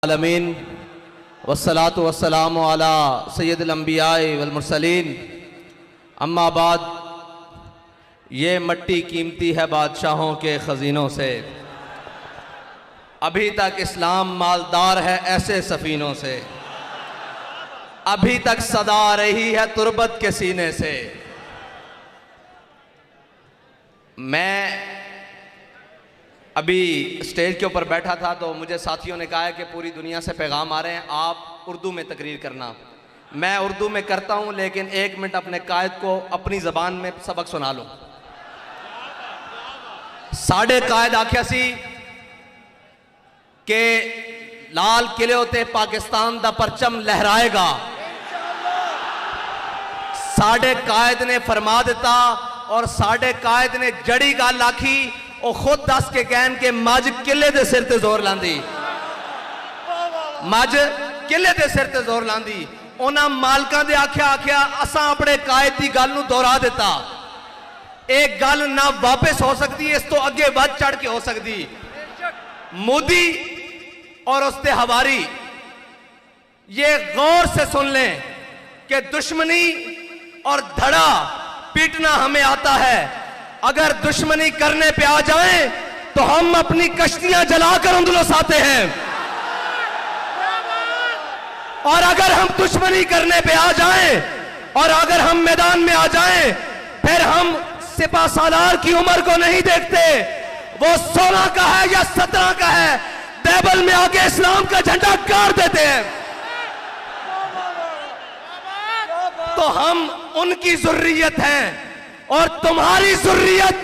आलमीन वस्सलातु वस्सलामु अला सय्यदिल अंबिया वल मुरसलीन। अम्मा बाद, ये मट्टी कीमती है बादशाहों के खजीनों से। अभी तक इस्लाम मालदार है ऐसे सफीनों से। अभी तक सदा रही है तुर्बत के सीने से। मैं अभी स्टेज के ऊपर बैठा था तो मुझे साथियों ने कहा है कि पूरी दुनिया से पैगाम आ रहे हैं, आप उर्दू में तकरीर करना। मैं उर्दू में करता हूं, लेकिन 1 मिनट अपने कायद को अपनी ज़बान में सबक सुना लूं। साढ़े कायद आख्या सी कि लाल किले उत्ते पाकिस्तान दा परचम लहराएगा। साढ़े कायद ने फरमा दिता और साढ़े कायद ने जड़ी गल आखी। वो खुद दस के कहन के मज किले दे सिर ते जोर लांदी, मज किले दे सिर ते जोर लांदी। उन्हां मालकां दे आख्या असां अपने कायद दी गल नूं दोहरा दिता। एक गल ना वापस हो सकती, इस तो अगे बढ़ चढ़ के हो सकती। मोदी और उसके हवारी ये गौर से सुन लें कि दुश्मनी और धड़ा पीटना हमें आता है। अगर दुश्मनी करने पे आ जाएं तो हम अपनी कश्तियां जलाकर उंदुलस आते हैं, और अगर हम दुश्मनी करने पे आ जाएं और अगर हम मैदान में आ जाएं, फिर हम सिपा सालार की उम्र को नहीं देखते, वो 16 का है या 17 का है, टेबल में आके इस्लाम का झंडा गाड़ देते हैं। तो हम उनकी जुर्रियत हैं और तुम्हारी जुर्रियत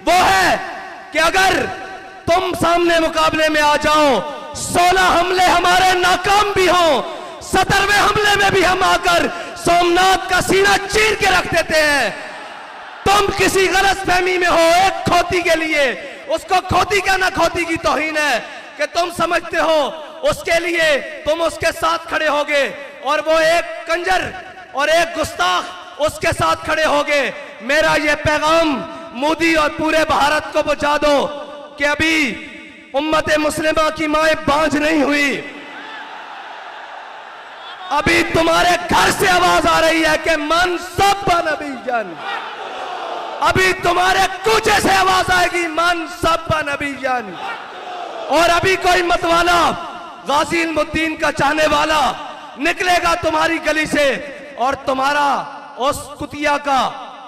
वो है कि अगर तुम सामने मुकाबले में आ जाओ, 16 हमले हमारे नाकाम भी हों, 17वें हमले में भी हम आकर सोमनाथ का सीना चीर के रख देते हैं। तुम किसी गलत फहमी में हो एक खोती के लिए, उसको खोती क्या ना खोती की तौहीन है कि तुम समझते हो उसके लिए तुम उसके साथ खड़े होगे, और वो एक कंजर और एक गुस्ताख उसके साथ खड़े होगे। मेरा ये पैगाम मोदी और पूरे भारत को पहुंचा दो कि अभी उम्मत मुस्लिमा की माएं बांझ नहीं हुई। अभी तुम्हारे घर से आवाज आ रही है कि मन सब नबी जन। अभी तुम्हारे कूचे से आवाज आएगी मन सब नबी जन। और अभी कोई मतवाला गाजी इल्मुद्दीन का चाहने वाला निकलेगा तुम्हारी गली से और तुम्हारा उस कुतिया का,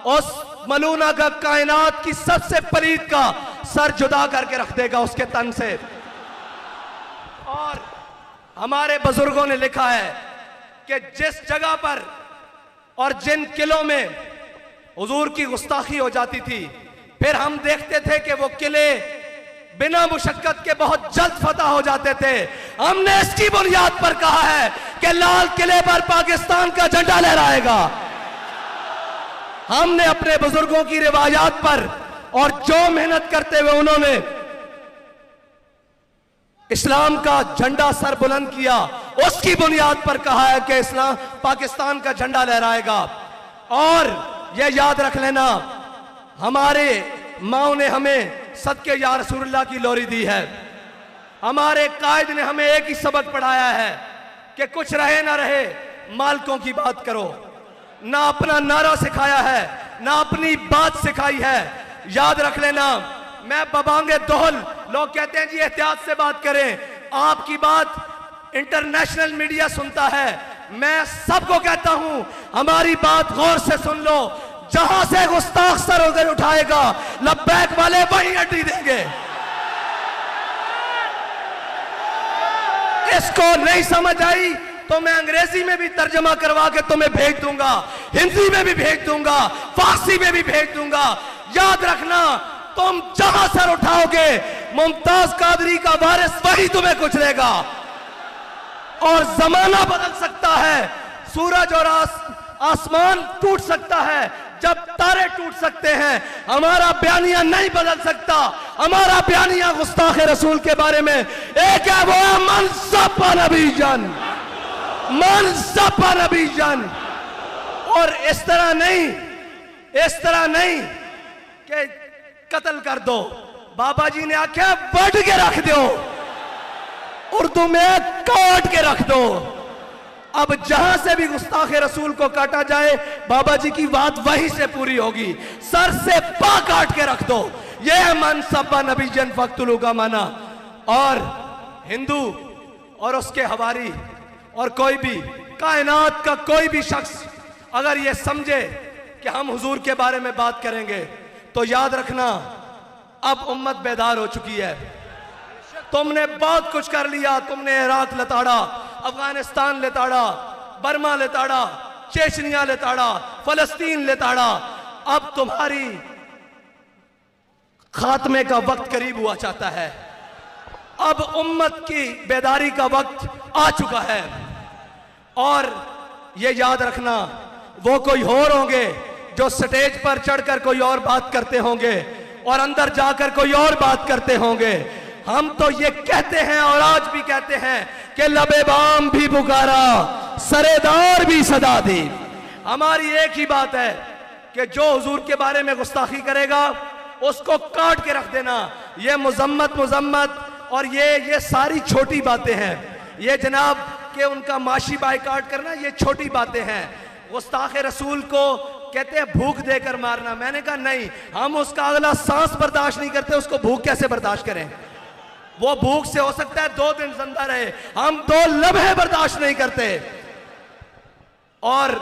उस मलूना का, कायनात की सबसे पलीद का सर जुदा करके रख देगा उसके तन से। और हमारे बुजुर्गों ने लिखा है कि जिस जगह पर और जिन किलों में हुजूर की गुस्ताखी हो जाती थी, फिर हम देखते थे कि वो किले बिना मुशक्कत के बहुत जल्द फतह हो जाते थे। हमने इसकी बुनियाद पर कहा है कि लाल किले पर पाकिस्तान का झंडा लहराएगा। हमने अपने बुजुर्गों की रिवायात पर और जो मेहनत करते हुए उन्होंने इस्लाम का झंडा सर बुलंद किया, उसकी बुनियाद पर कहा है कि इस्लाम पाकिस्तान का झंडा लहराएगा। और यह याद रख लेना, हमारे माओ ने हमें सदके या रसूलुल्लाह की लोरी दी है। हमारे कायद ने हमें एक ही सबक पढ़ाया है कि कुछ रहे ना रहे मालिकों की बात करो। ना अपना नारा सिखाया है, ना अपनी बात सिखाई है। याद रख लेना, मैं बबांगे दोहल, लोग कहते हैं जी एहतियात से बात करें, आपकी बात इंटरनेशनल मीडिया सुनता है। मैं सबको कहता हूं हमारी बात गौर से सुन लो। जहां से गुस्ताख सर उधर उठाएगा, लब्बैक वाले वहीं अड्डी देंगे। इसको नहीं समझ आई तो मैं अंग्रेजी में भी तर्जमा करवा के तुम्हें भेज दूंगा, हिंदी में भी भेज दूंगा, फारसी में भी भेज दूंगा। याद रखना, तुम जहां सर उठाओगे मुमताज कादरी का वारिस वही तुम्हें कुचलेगा। और जमाना बदल सकता है, सूरज और आसमान टूट सकता है, जब तारे टूट सकते हैं। हमारा बयानिया नहीं बदल सकता। हमारा बयानिया गुस्ताखे रसूल के बारे में एक है, वो है मनसब नबी जन, मनसब नबी जन। और इस तरह नहीं कि कत्ल कर दो। बाबा जी ने आख्या बढ़ के रख दो। उर्दू में काट के रख दो। अब जहां से भी गुस्ताखे रसूल को काटा जाए, बाबा जी की बात वहीं से पूरी होगी। सर से पा काट के रख दो। यह मन सब्बा नबी जन फक्तुलू का माना। और हिंदू और उसके हवारी और कोई भी कायनात का कोई भी शख्स अगर यह समझे कि हम हुजूर के बारे में बात करेंगे, तो याद रखना अब उम्मत बेदार हो चुकी है। तुमने बहुत कुछ कर लिया। तुमने इराक लताड़ा, अफगानिस्तान लेताड़ा, बर्मा लेताड़ा, चेचनिया लेताड़ा, फलस्तीन लेताड़ा। अब तुम्हारी खात्मे का वक्त करीब हुआ चाहता है। अब उम्मत की बेदारी का वक्त आ चुका है। और ये याद रखना, वो कोई और होंगे जो स्टेज पर चढ़कर कोई और बात करते होंगे और अंदर जाकर कोई और बात करते होंगे। हम तो ये कहते हैं और आज भी कहते हैं कि लबे बाम भी पुकारा, सरेदार भी सदा दी। हमारी एक ही बात है कि जो हुजूर के बारे में गुस्ताखी करेगा उसको काट के रख देना। ये मुजम्मत और ये सारी छोटी बातें हैं। ये जनाब कि उनका माशी बाइकाट करना ये छोटी बातें हैं। गुस्ताखे रसूल को कहते हैं भूख देकर मारना। मैंने कहा नहीं, हम उसका अगला सांस बर्दाश्त नहीं करते, उसको भूख कैसे बर्दाश्त करें? वो भूख से हो सकता है 2 दिन जिंदा रहे, हम 2 लम्हे बर्दाश्त नहीं करते। और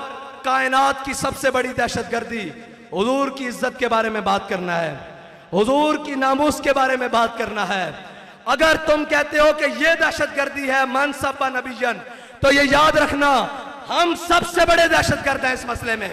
कायनात की सबसे बड़ी दहशतगर्दी हुजूर की इज्जत के बारे में बात करना है, हुजूर की नामूस के बारे में बात करना है। अगर तुम कहते हो कि यह दहशतगर्दी है मन सब्बा नबीयन, तो ये याद रखना हम सबसे बड़े दहशतगर्द हैं इस मसले में।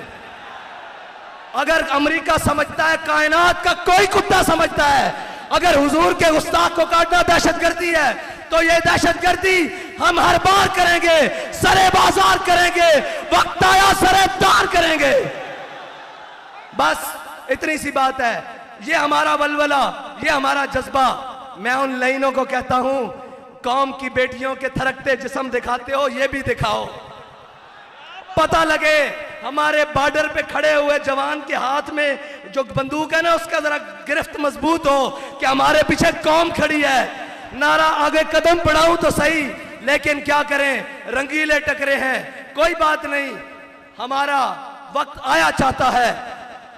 अगर अमेरिका समझता है, कायनात का कोई कुत्ता समझता है, अगर हुजूर के गुस्ताख को काटना दहशतगर्दी है, तो ये दहशतगर्दी हम हर बार करेंगे, सरे बाजार करेंगे, वक्त आया सरे दार करेंगे। बस इतनी सी बात है। ये हमारा वलवला, ये हमारा जज्बा। मैं उन लाइनों को कहता हूं, कौम की बेटियों के थरकते जिस्म दिखाते हो, ये भी दिखाओ। पता लगे हमारे बॉर्डर पे खड़े हुए जवान के हाथ में जो बंदूक है ना, उसका जरा गिरफ्त मजबूत हो कि हमारे पीछे कौम खड़ी है। नारा आगे कदम बढ़ाऊं तो सही, लेकिन क्या करें, रंगीले टकरे हैं। कोई बात नहीं, हमारा वक्त आया चाहता है,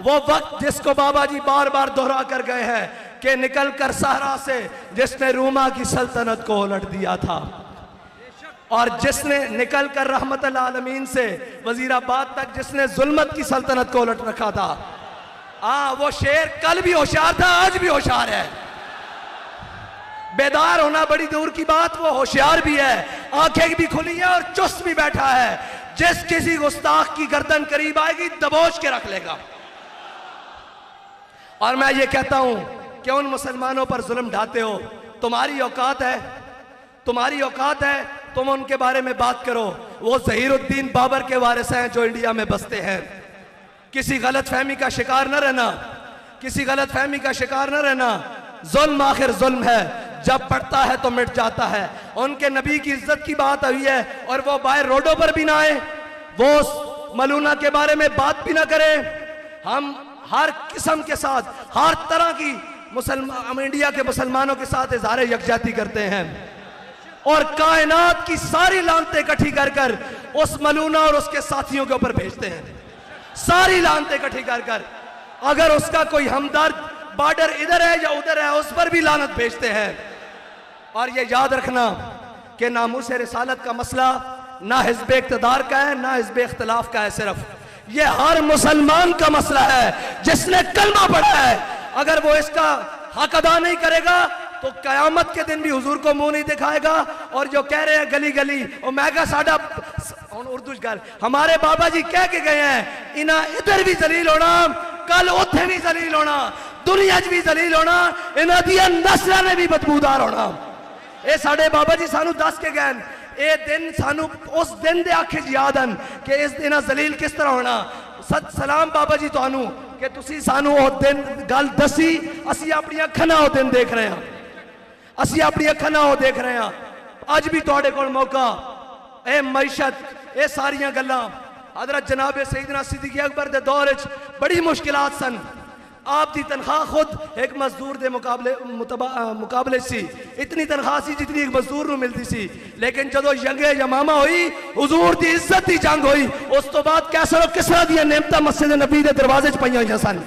वो वक्त जिसको बाबा जी बार बार दोहरा कर गए हैं कि निकल कर सहरा से जिसने रूमा की सल्तनत को उलट दिया था, और जिसने निकल कर रहमतुल आलमीन से वजीराबाद तक जिसने जुल्मत की सल्तनत को उलट रखा था। वो शेर कल भी होशियार था, आज भी होशियार है। बेदार होना बड़ी दूर की बात, वो होशियार भी है, आंखें भी खुली है और चुस्त भी बैठा है। जिस किसी गुस्ताख की गर्दन करीब आएगी दबोच के रख लेगा। और मैं ये कहता हूं कि उन मुसलमानों पर जुल्म ढाते हो, तुम्हारी औकात है, तुम्हारी औकात है, तुम उनके बारे में बात करो। वो ज़हीरुद्दीन बाबर के वारिस हैं जो इंडिया में बसते हैं। किसी गलत फहमी का शिकार न रहना, किसी गलत फहमी का शिकार न रहना। जुल्म आखिर जुल्म है, जब पड़ता है तो मिट जाता है। उनके नबी की इज्जत की बात हुई है और वो बाहर रोडों पर भी ना आए, वो मलूना के बारे में बात भी ना करें। हम हर किस्म के साथ, हर तरह की हम इंडिया के मुसलमानों के साथ इज़हार यकजाती करते हैं और कायनात की सारी लानतें इकट्ठी कर कर उस मलूना और उसके साथियों के ऊपर भेजते हैं। सारी लानतें इकट्ठी कर कर, अगर उसका कोई हमदर्द बॉर्डर इधर है या उधर है, उस पर भी लानत भेजते हैं। और ये याद रखना कि नामूस रिसालत का मसला ना हिज़्ब इक़्तिदार का है, ना हिज़्ब इख्तिलाफ का है, सिर्फ ये हर मुसलमान का मसला है जिसने कलमा पढ़ा है। अगर वो इसका हक अदा नहीं करेगा तो कयामत के दिन भी हुजूर को मुंह नहीं दिखाएगा। और जो कह रहे हैं गली गली और मैगा साडा उर्दू गल, हमारे बाबा जी कह के गए हैं, इना इधर भी जलील होना, कल उथे भी जलील होना, दुनिया च भी जलील होना, इना दिया नस्लां ने भी बदबूदार होना। ये साडे बाबा जी सानू दस के गए, ये दिन सानू उस दिन दे आखे याद हैं कि इस दिन जलील किस तरह होना। सत सलाम बाबा जी तुहानू कि तुसी सानू वो दिन गल दसी, असी अपनी अखां नाल वो दिन देख रहे हैं, असी अपनी अखां नाल वो देख रहे हैं। अज भी तुहाडे कोल मौका, ए मैशत, ये सारियां गल्लां हज़रत जनाब सैयदना सिद्दीक़ अकबर दे दौर च बड़ी मुश्किलात सन, आप दी तनख्वाह खुद एक मजदूर के मुकाबले सी इतनी तनख्वाह सी जितनी एक मजदूर को मिलती सी, लेकिन जो जंगे यमामा हुई हुजूर की इज्जत की जंग हुई, उस तो बाद कैसर किसरा दी नेमत मस्जिद नबी के दरवाजे च पईयां होईयां सन।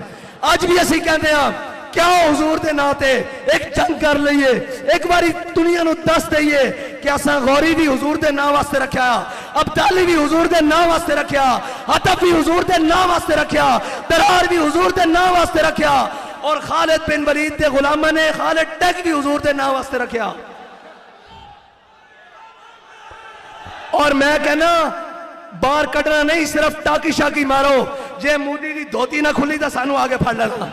अज भी असीं कहते हैं क्या हुजूर के नाम से एक जंग कर लीए, एक बारी दुनिया को दस दईए कि असा गौरी भी हुजूर के नाम वास्ते रखा, अब्दाली भी हुजूर के नाम वास्ते रखा, हतफ भी हुजूर के नाम वास्ते रखा, दरार भी हुजूर के नाम वास्ते रखा, और खालिद बिन वलीद के गुलामा ने खालिद टैग भी हुजूर के नाम वास्ते रखा। और मैं कहना बाहर कटना नहीं, सिर्फ टाकी शाकी मारो, जे मोदी की धोती ना खुली तो सानू आगे फड़ लेना।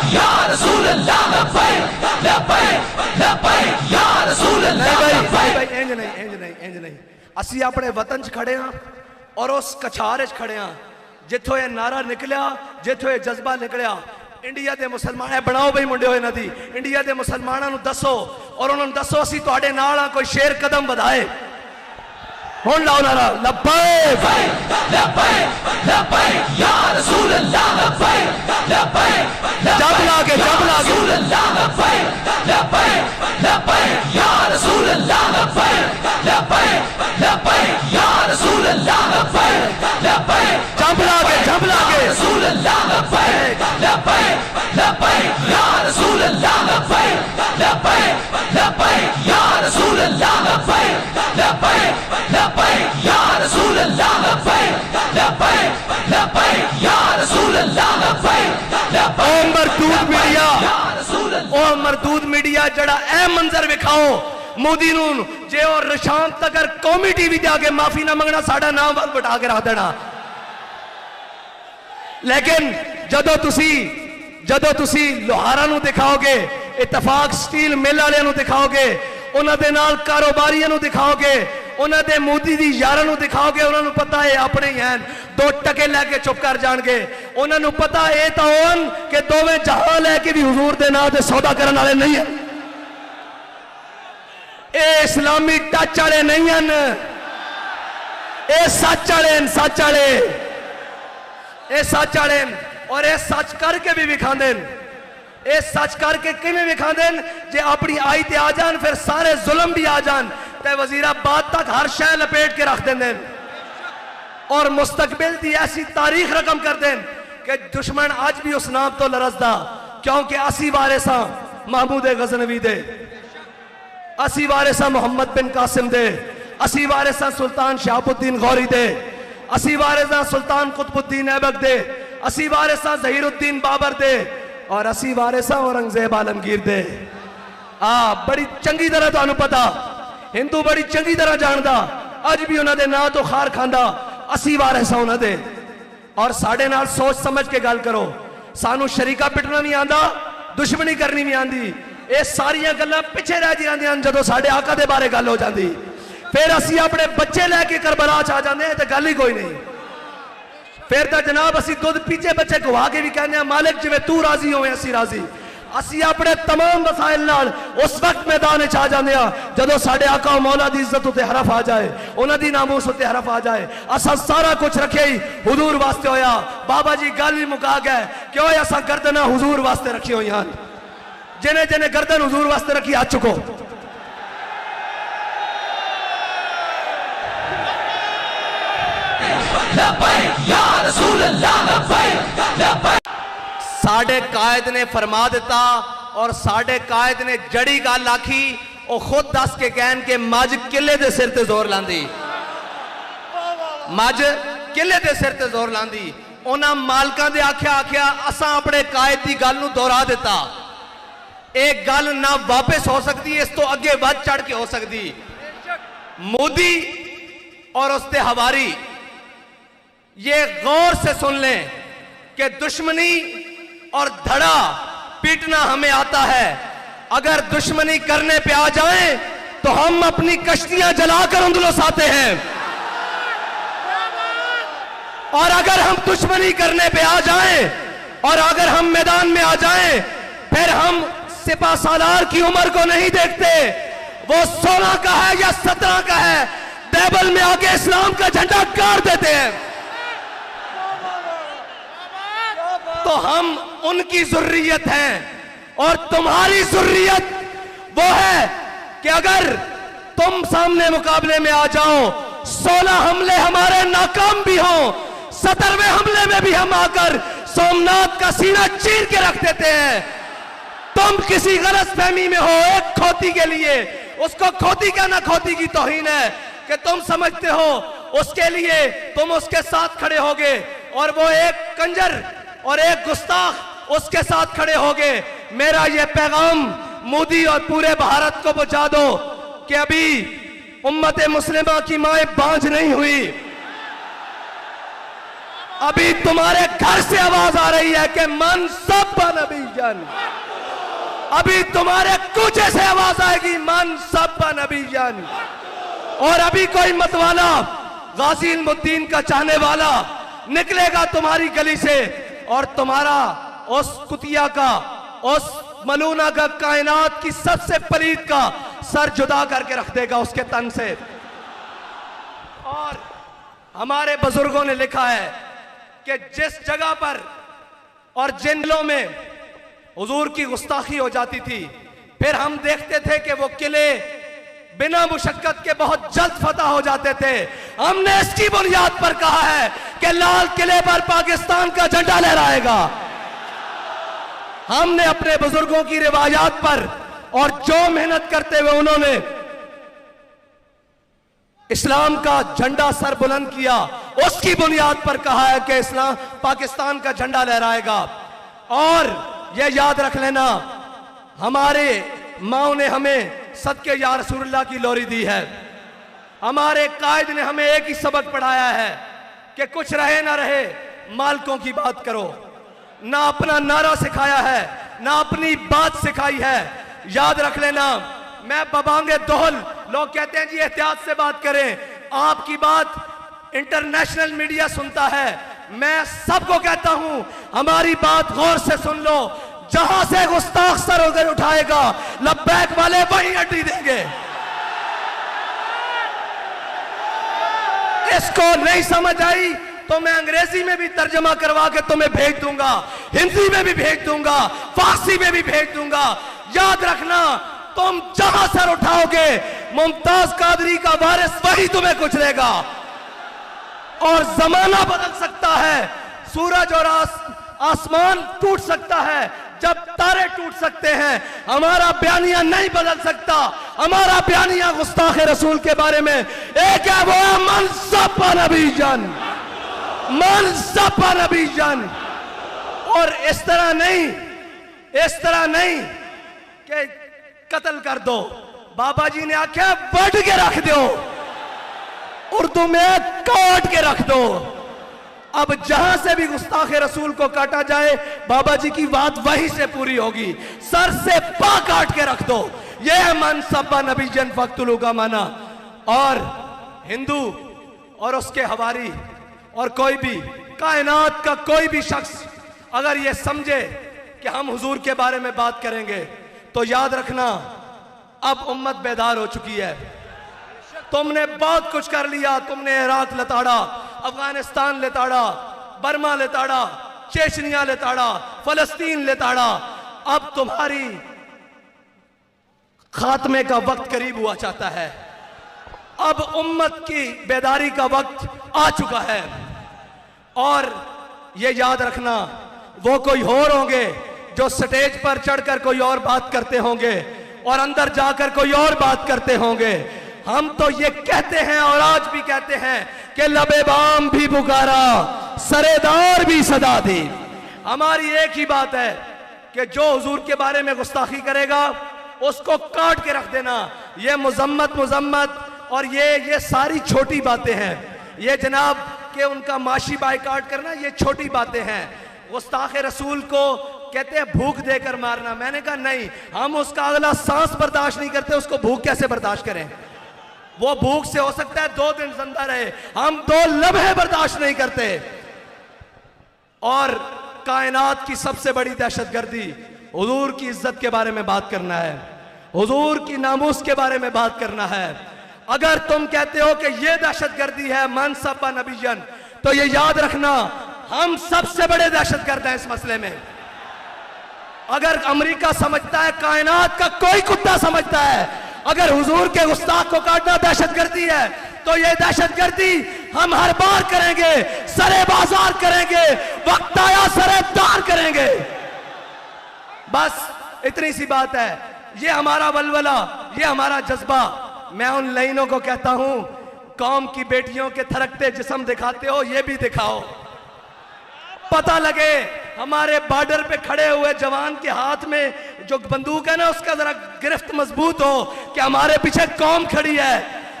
या रसूल अल्लाह लब्बैक लब्बैक लब्बैक या रसूल अल्लाह लब्बैक। इंज नहीं असी अपने वतन च खड़े हाँ और उस कछार च खड़े हाँ जिथों ये नारा निकलिया, जिथों ये जज्बा निकलिया। इंडिया के मुसलमान बनाओ बई मुंडे इन्हां दी, इंडिया के मुसलमानों को दसो और उन्होंने दसो असी तुहाडे नाल हां, कोई शेर कदम बढ़ाए। हुण लाओ नारा लब्बैक लब्बैक लब्बैक या रसूल अल्लाह लब्बैक लब्बैक जब लागे रसूल अल्लाह लब्बैक लब्बैक लब्बैक या रसूल अल्लाह लब्बैक लब्बैक लब्बैक या रसूल अल्लाह लब्बैक लब्बैक जब लागे रसूल अल्लाह लब्बैक लब्बैक लब्बैक या रसूल अल्लाह लब्बैक लब्बैक लब्बैक या रसूल अल्लाह लब्बैक लब्बैक लब्बैक या रसूल अल्लाह लब्बैक लब्बैक लब्बैक या रसूल अल्लाह लब्बैक ओ मरदूद मीडिया, ओ मरदूद मीडिया जड़ा ए मंजर विखाओ मोदी नूं जे और निशान तकर कौमी टीवी ते आके माफी ना मंगना, साडा नाम वल बटा के रख देना। लेकिन जदों तुसी लोहारा नूं दिखाओगे, इतफाक स्टील मिल वालियां नूं दिखाओगे, उन्हां दे नाल कारोबारियां नूं दिखाओगे, उन्हां दे मोदी दी यारां नूं दिखाओगे, उन्हां नूं पता है अपने ही हैं, 2 टके लैके चुप कर जाणगे। उन्हां नूं पता है तां होण कि दोवें जहां लैके भी हुजूर दे नाम ते सौदा करन वाले नहीं हैं, ए इस्लामी टच वाले नहीं हैं, ए सच वाले, सच वाले, ए सच वाले, और ए सच करके भी विखांदे। ए सच करके किवें विखांदे जे अपनी आई ते आ जान, फिर सारे जुल्म भी आ जान ते वजीराबाद तक हर शह लपेट के रख देंगे और मुस्तकबिल की ऐसी तारीख रकम कर दें कि दुश्मन अज भी उस नाम तो लरसदा, क्योंकि असी वारिस हां महमूद गजनवी दे, असी वारिस हां मुहम्मद बिन कासिम दे, असी वारिस हां सुल्तान शहाबुद्दीन गौरी दे, असी वारिस हां सुल्तान कुतुबुद्दीन ऐबक दे, असी वारिस हां ज़हीरुद्दीन बाबर दे, और असी वारिस हां औरंगजेब आलमगीर दे। बड़ी चंगी तरह तुहानू पता, हिंदू बड़ी चंगी तरह जानदा, अज भी उन्होंने नाम तो खार खांदा, असी वारिस हां उन्हां दे। और साडे नाल सोच समझ के गल करो, सानू शरीका पिटना नहीं आंदा, दुश्मनी करनी नहीं आंदी, ये सारियां गल्लां पिछे रह जांदियां जदों साडे आका दे बारे गल हो जांदी, फिर असी अपने बच्चे लैके करबला च आ जांदे हैं, ते गल ही कोई नहीं। फिर तो जनाब असी दुध पीछे बच्चे गवा के भी कहने मालिक जिवें तू राजी होवे असी राजी। असी अपने तमाम वसाइल नाल उस वक्त मैदान च आ जांदे हां जदों साडे आका मौला दी इज्जत उत्ते हरफ आ जाए, उन्हां दी नामूस उत्ते हरफ आ जाए। असा सारा कुछ रखे ही हुजूर वास्ते होया। बाबा जी गल भी मुका गए, क्यों असा गर्दन हुजूर वास्ते रखी हुई हैं, जिन्हें जिन्हें गर्दन हुजूर वास्ते रखी आ चुको। साडे कायद ने फरमा दिता और साडे कायद ने जड़ी गल आखी, वो खुद दस के कहन के मज किले दे सिर ते जोर लांदी, मज किले दे सिर ते जोर लांदी। उन्हां मालकां दे आख्या असां अपने कायद की गल नूं दोहरा दिता। एक गल ना वापस हो सकती, इस तो अगे वध चढ़ के हो सकती। मोदी और उसके हवारी ये गौर से सुन लें कि दुश्मनी और धड़ा पीटना हमें आता है। अगर दुश्मनी करने पे आ जाएं तो हम अपनी कश्तियां जलाकर उंदुलस आते हैं, और अगर हम दुश्मनी करने पे आ जाएं और अगर हम मैदान में आ जाएं, फिर हम सिपा सालार की उम्र को नहीं देखते, वो 16 का है या 17 का है, टेबल में आके इस्लाम का झंडा गाड़ देते हैं। तो हम उनकी ज़ुर्रियत हैं और तुम्हारी ज़ुर्रियत वो है कि अगर तुम सामने मुकाबले में आ जाओ, 16 हमले हमारे नाकाम भी हों, 17वें हमले में भी हम आकर सोमनाथ का सीना चीर के रख देते हैं। तुम किसी गलतफहमी में हो एक खोती के लिए, उसको खोती क्या ना खोती की तौहीन है कि तुम समझते हो उसके लिए तुम उसके साथ खड़े होगे और वो एक कंजर और एक गुस्ताख उसके साथ खड़े होगे। मेरा ये पैगाम मोदी और पूरे भारत को पहुंचा दो कि अभी उम्मत मुस्लिमा की माएं बांझ नहीं हुई। अभी तुम्हारे घर से आवाज आ रही है कि मन सब नबी जन। अभी तुम्हारे कूचे से आवाज आएगी मन सब नबी जन। और अभी कोई मतवाला गाजी इल्मुद्दीन का चाहने वाला निकलेगा तुम्हारी गली से और तुम्हारा उस कुतिया का, उस मलूना का, कायनात की सबसे पलीद का सर जुदा करके रख देगा उसके तन से। और हमारे बुजुर्गों ने लिखा है कि जिस जगह पर और जिन जिलों में हुजूर की गुस्ताखी हो जाती थी, फिर हम देखते थे कि वो किले बिना मुशक्कत के बहुत जल्द फतह हो जाते थे। हमने इसकी बुनियाद पर कहा है कि लाल किले पर पाकिस्तान का झंडा लहराएगा। हमने अपने बुजुर्गों की रिवायात पर और जो मेहनत करते हुए उन्होंने इस्लाम का झंडा सर बुलंद किया, उसकी बुनियाद पर कहा है कि इस्लाम पाकिस्तान का झंडा लहराएगा। और यह याद रख लेना, हमारे माओ ने हमें सदके या रसूलुल्लाह की लोरी दी है। हमारे कायद ने हमें एक ही सबक पढ़ाया है कि कुछ रहे ना रहे मालिकों की बात करो। ना अपना नारा सिखाया है, ना अपनी बात सिखाई है। याद रख लेना, मैं बबांगे दोहल, लोग कहते हैं जी एहतियात से बात करें, आपकी बात इंटरनेशनल मीडिया सुनता है। मैं सबको कहता हूं हमारी बात गौर से सुन लो। जहां से गुस्ताख सर उधर उठाएगा, लब्बैक वाले वहीं अड्डी देंगे। इसको नहीं समझ आई तो मैं अंग्रेजी में भी तर्जमा करवा के तुम्हें भेज दूंगा, हिंदी में भी भेज दूंगा, फारसी में भी भेज दूंगा। याद रखना, तुम जहां सर उठाओगे मुमताज कादरी का वारिस वही तुम्हें कुचलेगा। और जमाना बदल सकता है, सूरज और आसमान टूट सकता है, जब तारे टूट सकते हैं। हमारा बयानिया नहीं बदल सकता। हमारा बयानिया गुस्ताखे रसूल के बारे में एक है, वो है मनसब नबी जन, मनसब नबी जन। और इस तरह नहीं कि कत्ल कर दो। बाबा जी ने आख्या बढ़ के रख दो, उर्दू में काट के रख दो। अब जहां से भी गुस्ताखे रसूल को काटा जाए, बाबा जी की बात वहीं से पूरी होगी। सर से पा काट के रख दो। यह है मनसब्बा नबी जन फक्तुलू का माना। और हिंदू और उसके हवारी और कोई भी कायनात का कोई भी शख्स अगर यह समझे कि हम हुजूर के बारे में बात करेंगे, तो याद रखना अब उम्मत बेदार हो चुकी है। तुमने बहुत कुछ कर लिया। तुमने इराक लताड़ा, अफगानिस्तान लेताड़ा, बर्मा लेताड़ा, चेचनिया लेताड़ा, फलस्तीन लेताड़ा। अब तुम्हारी खात्मे का वक्त करीब हुआ चाहता है। अब उम्मत की बेदारी का वक्त आ चुका है। और ये याद रखना, वो कोई और होंगे जो स्टेज पर चढ़कर कोई और बात करते होंगे और अंदर जाकर कोई और बात करते होंगे। हम तो ये कहते हैं और आज भी कहते हैं कि लबे बाम भी पुकारा, सरेदार भी सदा दी। हमारी एक ही बात है कि जो हुजूर के बारे में गुस्ताखी करेगा उसको काट के रख देना। ये मुजम्मत और ये सारी छोटी बातें हैं। ये जनाब के उनका माशी बाइकाट करना, ये छोटी बातें हैं। गुस्ताखे रसूल को कहते हैं भूख देकर मारना। मैंने कहा नहीं, हम उसका अगला सांस बर्दाश्त नहीं करते, उसको भूख कैसे बर्दाश्त करें? वो भूख से हो सकता है 2 दिन जिंदा रहे, हम 2 लम्हे बर्दाश्त नहीं करते। और कायनात की सबसे बड़ी दहशतगर्दी हुजूर की इज्जत के बारे में बात करना है, हुजूर की नामूस के बारे में बात करना है। अगर तुम कहते हो कि ये दहशतगर्दी है मन सब्बा नबीयन, तो ये याद रखना हम सबसे बड़े दहशतगर्द हैं इस मसले में। अगर अमेरिका समझता है, कायनात का कोई कुत्ता समझता है, अगर हुजूर के गुस्ताख को काटना दहशतगर्दी है, तो ये दहशतगर्दी हम हर बार करेंगे, सरे बाजार करेंगे, वक्त आया सरे तार करेंगे। बस इतनी सी बात है। ये हमारा वलवला, ये हमारा जज्बा। मैं उन लाइनों को कहता हूं, कौम की बेटियों के थरकते जिस्म दिखाते हो, ये भी दिखाओ, पता लगे। हमारे बॉर्डर पे खड़े हुए जवान के हाथ में जो बंदूक है ना, उसका जरा गिरफ्त मजबूत हो कि हमारे पीछे कौम खड़ी है।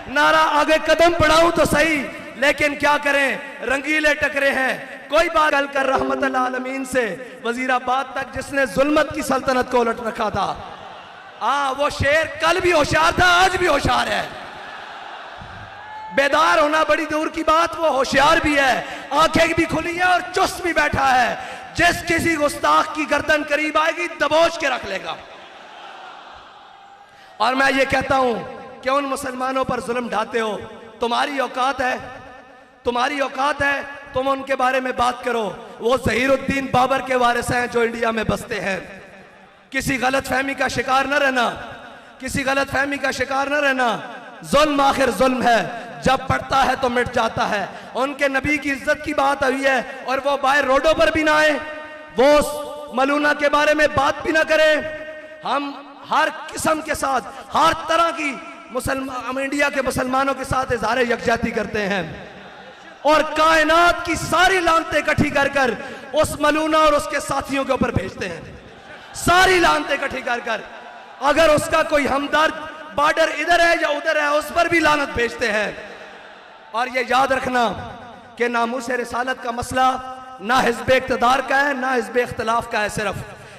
नारा आगे कदम बढ़ाऊं तो सही, लेकिन क्या करें, रंगीले टकरे हैं। कोई बात कल कर रहमतुल आलमीन से वजीराबाद तक जिसने जुल्मत की सल्तनत को उलट रखा था, वो शेर कल भी होशियार था, आज भी होशियार है। बेदार होना बड़ी दूर की बात, वो होशियार भी है, आंखें भी खुली है और चुस्त भी बैठा है। जिस किसी गुस्ताख की गर्दन करीब आएगी दबोच के रख लेगा। और मैं ये कहता हूं कि उन मुसलमानों पर जुल्म ढाते हो, तुम्हारी औकात है, तुम्हारी औकात है, तुम उनके बारे में बात करो। वो ज़हीरुद्दीन बाबर के वारिस हैं जो इंडिया में बसते हैं। किसी गलत फहमी का शिकार न रहना, किसी गलत फहमी का शिकार न रहना। जुल्म आखिर जुल्म है, जब पड़ता है तो मिट जाता है। उनके नबी की इज्जत की बात हुई है और वो बाहर रोडों पर भी ना आए, वो मलूना के बारे में बात भी ना करें। हम हर किस्म के साथ, हर तरह की हम इंडिया के मुसलमानों के साथ इज़हार यकजहती करते हैं और कायनात की सारी लानतें इकट्ठी कर कर उस मलूना और उसके साथियों के ऊपर भेजते हैं। सारी लानतें इकट्ठी कर कर, अगर उसका कोई हमदर्द बॉर्डर इधर है या उधर है, उस पर भी लानत भेजते हैं। और ये याद रखना कि नामूस रिसालत का मसला ना हिज़्ब इक़्तिदार का है, ना हिज़्ब इख्तिलाफ का है, सिर्फ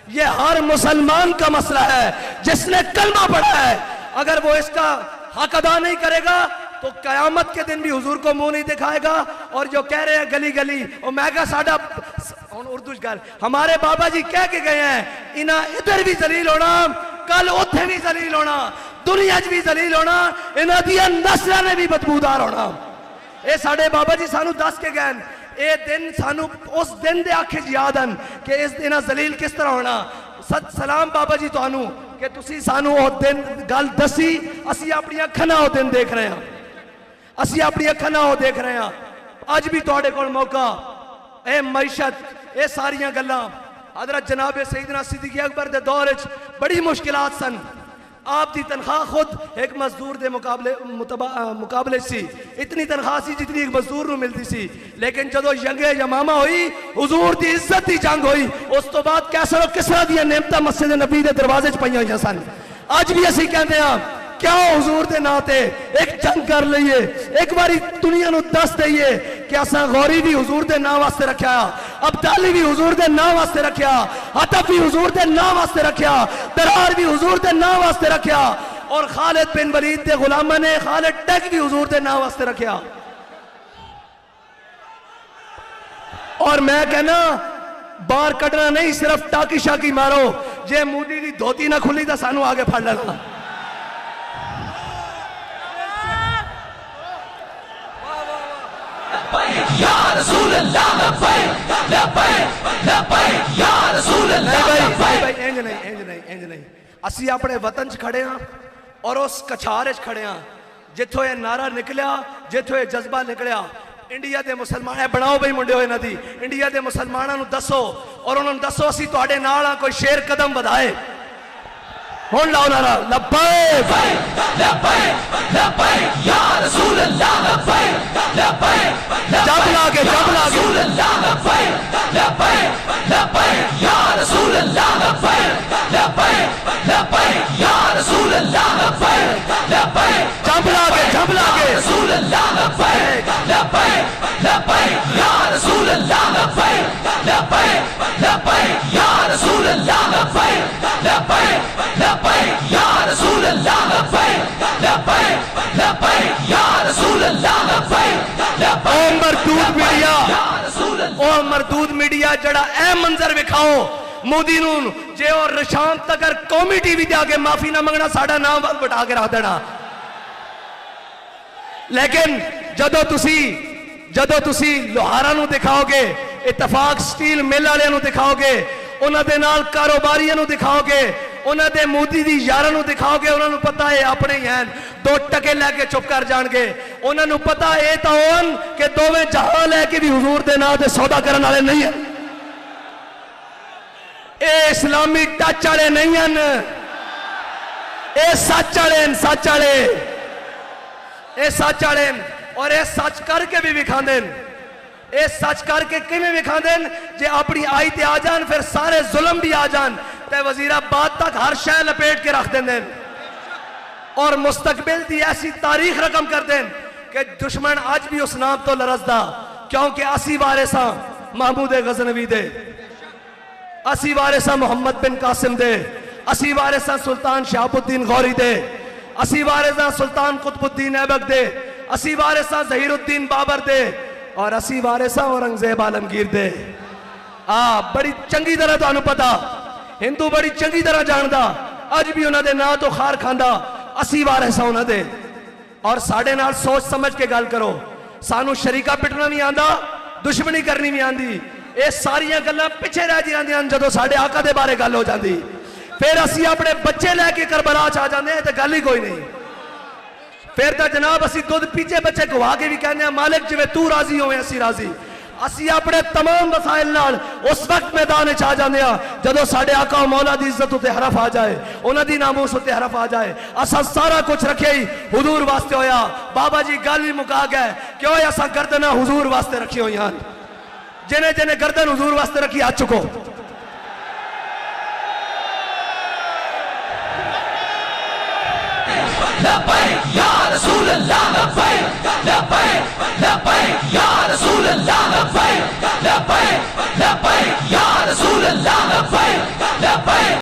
ये हर मुसलमान का मसला है जिसने कलमा पढ़ा है। अगर वो इसका हक अदा नहीं करेगा तो कयामत के दिन भी हुजूर को मुंह नहीं दिखाएगा। और जो कह रहे हैं गली गली और मैं कहा साडा उर्दू गल, हमारे बाबा जी कह के गए हैं, इना इधर भी जलील होना, कल उथे भी जलील होना, दुनिया च भी जलील होना, इन्हां दियां नस्लां ने भी बदबूदार होना। ये साडे बाबा जी सानू दस के गए, ये दिन सानू उस दिन दे आखे याद हैं कि इस दिन जलील किस तरह होना। सत सलाम बाबा जी तुहानू कि तुसी सानू वो दिन गल दसी, असी अपनी अखां नाल वो दिन देख रहे हैं, असी अपनी अखां नाल वो देख रहे हैं। अज भी तुहाडे कोल मौका, ए मैशत, ये सारियां गल्लां हज़रत जनाब सैयदना सिद्दीक़ अकबर दे दौर च बड़ी मुश्किलात सन। आप दी तनख्वाह खुद एक मजदूर के मुकाबले सी, इतनी तनख्वाह सी जितनी एक मजदूर नूं मिलती सी। लेकिन जदों यंगे यमामा हुई, हुजूर दी इज्जत की जंग हुई, उस तो बाद कैसर और किसरा दी नेमतां मस्जिद नबी के दरवाजे च पईयां होईयां सन। अज भी असीं कहंदे हां क्या हुजूर के नां ते एक जंग कर लईए, एक बारी दुनिया नूं दस दईए कि असां गौरी भी हुजूर के नां वास्ते रखा, अब्दाली भी हुजूर के नां वास्ते रखा, हतफ भी हुजूर के नां वास्ते रखा, दरार भी हुजूर के नां वास्ते रखा, और खालिद बिन वलीद के गुलामा ने खालिद टैग भी हुजूर के नां वास्ते रखा। और मैं कहना बाहर कटना नहीं, सिर्फ टाकी शाकी मारो, जे मोदी की धोती ना खुली तो सानू आगे फड़ लेना। या रसूल अल्लाह लब्बैक लब्बैक लब्बैक या रसूल अल्लाह लब्बैक। इंज नहीं, इंज नहीं, इंज नहीं। असी अपने वतन च खड़े हाँ और उस कछार च खड़े हाँ जिथों ये नारा निकलिया, जिथों ये जज्बा निकलिया। इंडिया के मुसलमान बनाओ बई मुंडे होए नदी, इंडिया के मुसलमानों दसो और उन्होंने दसो असी तुहाडे नाल हां, कोई शेर कदम बढ़ाए। हुण लाओ नारा लब्बैक लब्बैक लब्बैक या रसूल अल्लाह लब्बैक लब्बैक जब लागे रसूल अल्लाह लब्बैक लब्बैक लब्बैक या रसूल अल्लाह लब्बैक लब्बैक लब्बैक या रसूल अल्लाह लब्बैक लब्बैक जब लागे रसूल अल्लाह लब्बैक लब्बैक लब्बैक या रसूल अल्लाह लब्बैक लब्बैक लब्बैक या रसूल अल्लाह लब्बैक लब्बैक लब्बैक या रसूल अल्लाह लब्बैक लब्बैक लब्बैक या रसूल अल्लाह लब्बैक लब्बैक। ओ मरदूद मीडिया, ओ मरदूद मीडिया जड़ा ए मंजर विखाओ मोदी नूं जे और शाम तक कौमी टीवी दे आगे माफी ना मंगना, साडा नाम बटा के रख देना। लेकिन जदों तुसी लोहारा नूं दिखाओगे, इतफाक स्टील मिल वालियां नूं दिखाओगे, उन्हां दे नाल कारोबारियां नूं दिखाओगे, उन्हां दे मोदी दी यारां नूं दिखाओगे, उन्हां नूं पता है अपने ही हैं, 2 टके लैके चुप कर जाणगे। उन्हां नूं पता है तां होण कि दोवें जहां लैके भी हुजूर दे नां ते सौदा करन वाले नहीं हैं, ए इस्लामी टच वाले नहीं हैं, ए सच वाले, सच वाले, ए सच वाले, और ये सच करके भी विखांदे, ये सच करके किवें विखांदे, जे अपनी आई ते आ जान फिर सारे जुल्म भी आ जान ते वजीराबाद तक हर शय लपेट के रख देंगे और मुस्तकबिल की ऐसी तारीख रकम कर दें कि दुश्मन अज भी उस नाम तो लरसदा, क्योंकि असी वारिसा महमूद गजनवी दे, असी वारिसा मुहम्मद बिन कासिम दे, असी वारिसा सुल्तान शहाबुद्दीन गौरी दे, असी वारिसा सुल्तान कुतुबुद्दीन ऐबक दे, असी वारिसा जहीरुद्दीन बाबर दे, और असी वारिसा औरंगजेब आलमगीर दे। बड़ी चंगी तरह तुहानू पता, हिंदू बड़ी चंगी तरह जानदा, अज भी उन्होंने नाम तो खार खांदा, असी वारिसा उन्होंने। और साडे नाल सोच समझ के गल करो, सानू शरीका पिटना भी आंदा, दुश्मनी करनी भी आंदी, ये सारियां गल्लां पिछे रह जांदियां जदों साडे आका दे बारे गल हो जाती, फिर असी अपने बच्चे लैके करबला च आ जांदे ते गल ही कोई नहीं। फिर तो जनाब असी दुध पीछे बच्चे गवा के भी कहने मालिक जिवें तू राजी होवे असी राजी। असी अपने तमाम वसाइल नाल उस वक्त मैदान च आ जांदे आ जदों साडे आका मौला दी इज्जत उत्ते हरफ आ जाए, उन्हां दी नामूस उत्ते हरफ आ जाए। असा सारा कुछ रखे ही हुजूर वास्ते होया। बाबा जी गल भी मुका गए, क्यों असा गर्दन हुजूर वास्ते रखी हुई हैं, जिन्हें जिन्हें गर्दन हुजूर वास्ते रखी आ चुको। लब्बैक या रसूल अल्लाह, लब्बैक लब्बैक लब्बैक या रसूल अल्लाह, लब्बैक लब्बैक लब्बैक या रसूल अल्लाह, लब्बैक लब्बैक।